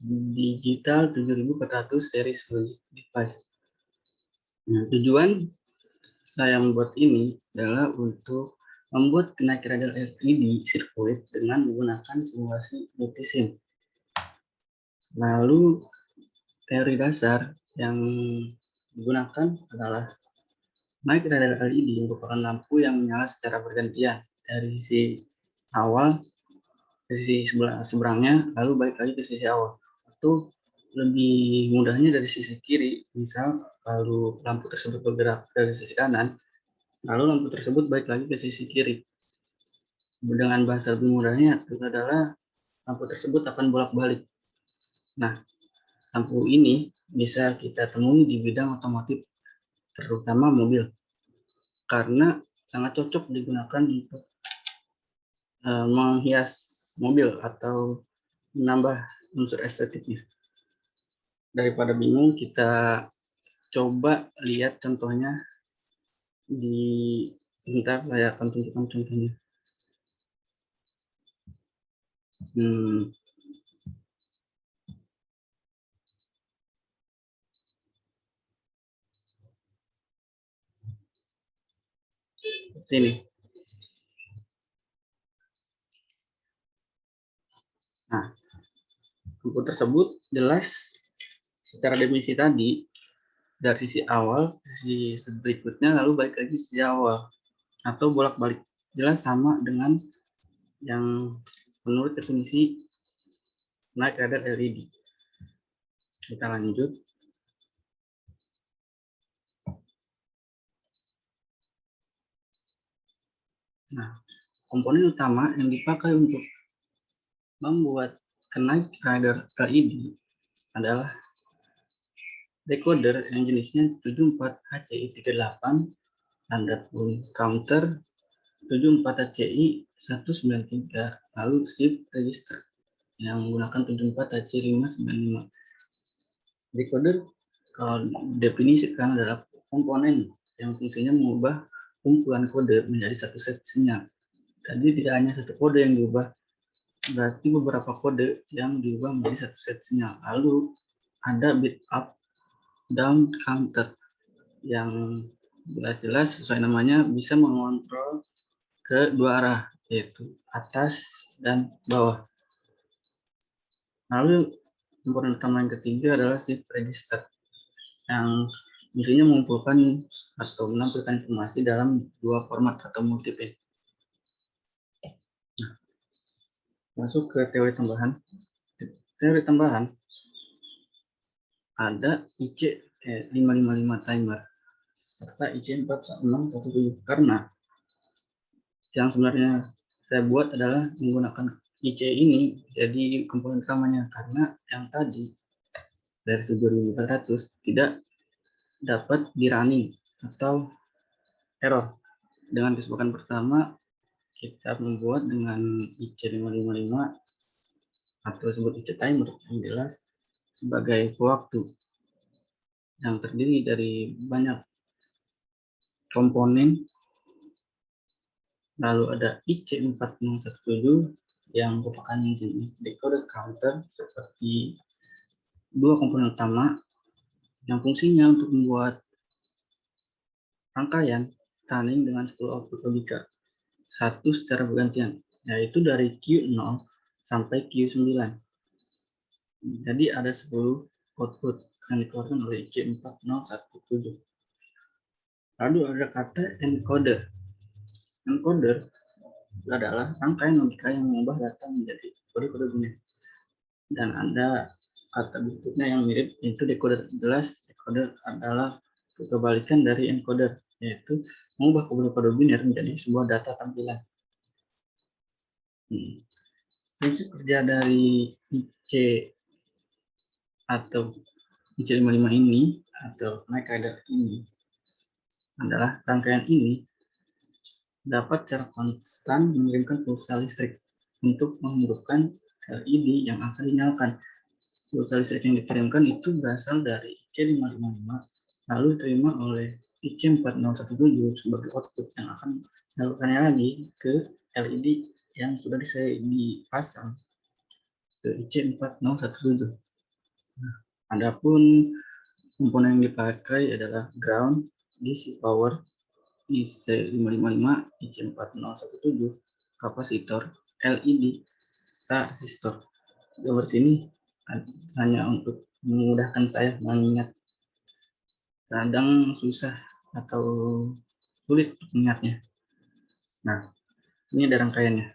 digital 7400 series logic device. Nah, tujuan saya membuat ini adalah untuk membuat kenaik radar LED sirkuit dengan menggunakan simulasi multisim. Lalu teori dasar yang digunakan adalah naik radar LED merupakan lampu yang menyala secara bergantian dari sisi awal ke sisi seberangnya, lalu balik lagi ke sisi awal. Atau lebih mudahnya dari sisi kiri, misal lalu lampu tersebut bergerak dari sisi kanan, lalu lampu tersebut balik lagi ke sisi kiri. Dengan bahasa lebih mudahnya itu adalah lampu tersebut akan bolak-balik. Nah, lampu ini bisa kita temui di bidang otomotif, terutama mobil, karena sangat cocok digunakan untuk menghias mobil atau menambah unsur estetiknya. Daripada bingung, kita coba lihat contohnya bentar saya akan tunjukkan contohnya. Seperti ini. Nah, lampu tersebut jelas secara definisi tadi dari sisi awal ke sisi berikutnya, lalu balik lagi sisi awal atau bolak-balik, jelas sama dengan yang menurut definisi naik radar LED. Kita lanjut. Nah, komponen utama yang dipakai untuk membuat kenaik radar LED adalah decoder yang jenisnya 74HCI38, adapun counter 74HCI 193, lalu shift register yang menggunakan 74HC595. Decoder kalau definisikan adalah komponen yang fungsinya mengubah kumpulan kode menjadi satu set sinyal. Jadi tidak hanya satu kode yang diubah, berarti beberapa kode yang diubah menjadi satu set sinyal. Lalu ada bit up, down counter yang jelas-jelas sesuai namanya bisa mengontrol ke dua arah, yaitu atas dan bawah. Lalu komponen utama yang ketiga adalah shift register yang intinya mengumpulkan atau menampilkan informasi dalam dua format atau multiple. Nah, masuk ke teori tambahan. Teori tambahan ada IC555 timer serta IC4617, karena yang sebenarnya saya buat adalah menggunakan IC ini jadi komponen utamanya, karena yang tadi dari 7400 tidak dapat di running atau error. Dengan kesepakatan pertama kita membuat dengan IC555 atau disebut IC timer yang jelas sebagai pewaktu yang terdiri dari banyak komponen. Lalu ada IC4017 yang merupakan jenis decoder counter seperti dua komponen utama yang fungsinya untuk membuat rangkaian running dengan 10 output logika, satu secara bergantian, yaitu dari Q0 sampai Q9. Jadi ada 10 output yang dikeluarkan oleh IC4017. Lalu ada kata encoder. Encoder adalah rangkaian logika yang mengubah data menjadi kode-kode biner. Dan ada kata berikutnya yang mirip, yaitu decoder. Jelas decoder adalah kebalikan dari encoder, yaitu mengubah kode-kode biner menjadi sebuah data tampilan. Prinsip kerja dari IC atau IC55 ini atau naik radar ini adalah rangkaian ini dapat secara konstan mengirimkan pulsa listrik untuk menghidupkan LED yang akan dinyalakan. Pulsa listrik yang dikirimkan itu berasal dari IC555 lalu diterima oleh IC4017 sebagai output yang akan menyalurkannya lagi ke LED yang sudah dipasang. ke IC4017. Nah, adapun komponen yang dipakai adalah ground, DC power, IC555, IC4017, kapasitor, LED, resistor. Gambar sini hanya untuk memudahkan saya mengingat, kadang susah atau sulit untuk mengingatnya. Nah, ini ada rangkaiannya.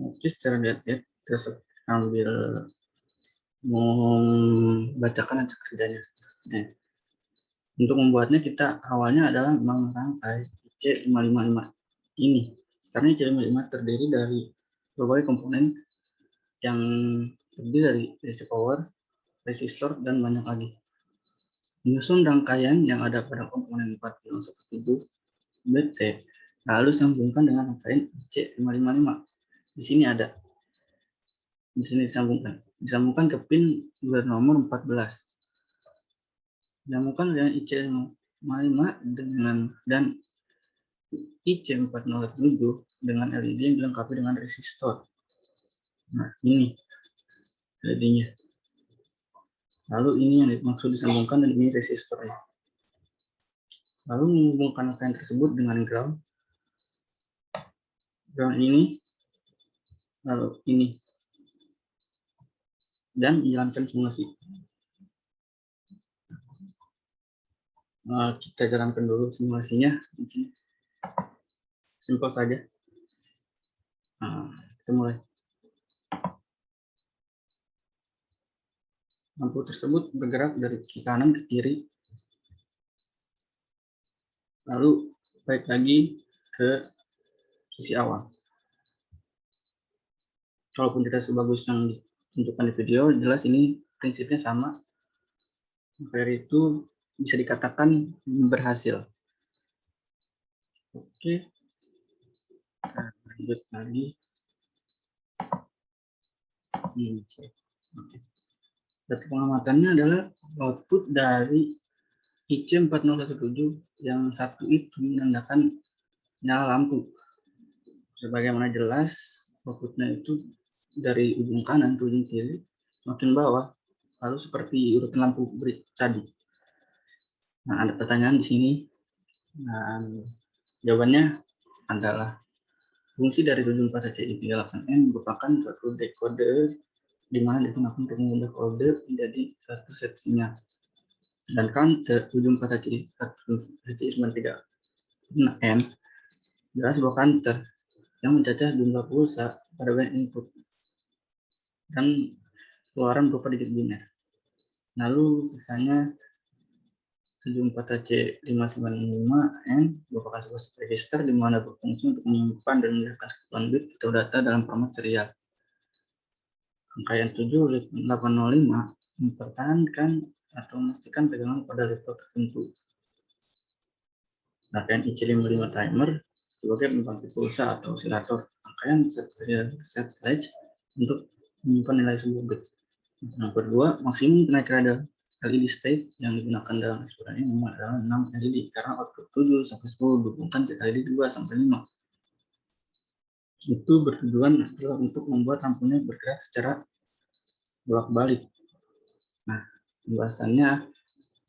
Oke, secara lihat-lihat saya ambil membacakan kerjanya. Nah, untuk membuatnya kita awalnya adalah merangkai IC555 ini, karena IC555 terdiri dari berbagai komponen yang terdiri dari DC power, resistor, dan banyak lagi. Menyusun rangkaian yang ada pada komponen 4017 BT, lalu sambungkan dengan rangkaian IC555. Di sini ada, di sini disambungkan ke pin bernomor 14. Disambungkan dengan IC555 dan IC4017 dengan LED yang dilengkapi dengan resistor. Nah, ini LED-nya. Lalu ini yang dimaksud disambungkan, dan ini resistornya. Lalu menghubungkan rangkaian tersebut dengan ground ini, lalu ini, dan menjalankan simulasi. Kita jalankan dulu simulasinya, mungkin simpel saja. Kita mulai. Lampu tersebut bergerak dari kanan ke kiri, lalu balik lagi ke sisi awal. Walaupun tidak sebagus yang ditunjukkan di video, jelas ini prinsipnya sama. Dari itu bisa dikatakan berhasil. Oke, kita lanjut lagi. Data pengamatannya adalah output dari IC4017 yang satu itu menandakan nyala lampu. Sebagaimana jelas, outputnya itu dari ujung kanan ke ujung kiri, makin bawah, lalu seperti urutan lampu tadi. Nah, ada pertanyaan di sini. Dan jawabannya adalah fungsi dari 74HCI38N merupakan suatu decoder di mana digunakan untuk mengubah kode menjadi satu set sinyal. Sedangkan 74HCI93N adalah sebuah counter yang mencacah jumlah pulsa pada banyak input dan keluaran berupa digit biner. Lalu sisanya 74HC595N merupakan sebuah register di mana berfungsi untuk menyimpan dan memindahkan satuan bit atau data dalam format serial. Rangkaian 7805 mempertahankan atau memastikan pegangan pada level tertentu. Rangkaian IC55 timer sebagai pembangkit pulsa atau osilator. Rangkaian set latch untuk menyimpan nilai sebuah bit. Yang kedua, maksimum kenaikan radar LED state yang digunakan dalam eksperimen ini adalah 6 LED karena output 7 sampai 10 dihubungkan ke LED 2 sampai 5. Itu bertujuan adalah untuk membuat lampunya bergerak secara bolak-balik. Nah, pembahasannya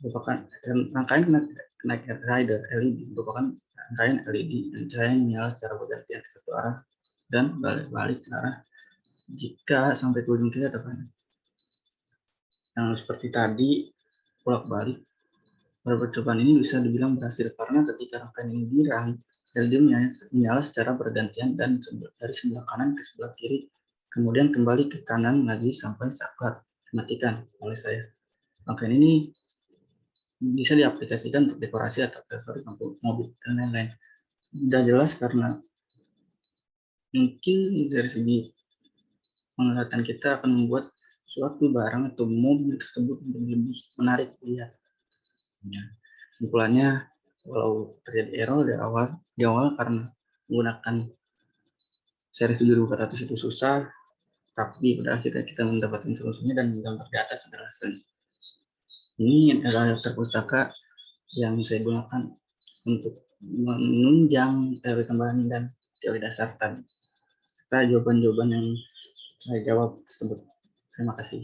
merupakan rangkaian kenaikan radar LED merupakan rangkaian LED yang cahaya menyala secara bergantian ke satu arah dan balik-balik ke arah jika sampai ke ujung kiri atau kanan. Yang seperti tadi, bolak-balik. Pada percobaan ini bisa dibilang berhasil karena ketika rangkaian ini dirang, LED menyala secara bergantian dan dari sebelah kanan ke sebelah kiri, kemudian kembali ke kanan lagi sampai saat dimatikan oleh saya. Rangkaian ini bisa diaplikasikan untuk dekorasi atau aksesoris lampu mobil dan lain-lain. Sudah jelas karena mungkin dari segi penglihatan kita akan membuat suatu barang atau mobil tersebut lebih menarik dilihat. Kesimpulannya, walau terjadi error di awal karena menggunakan seri 7400 itu susah, tapi pada akhirnya kita mendapatkan solusinya dan menggambar di atas adalah hasilnya. Ini adalah daftar pustaka yang saya gunakan untuk menunjang teori kembangan dan teori dasar tadi. serta jawaban-jawaban yang saya jawab tersebut. Terima kasih.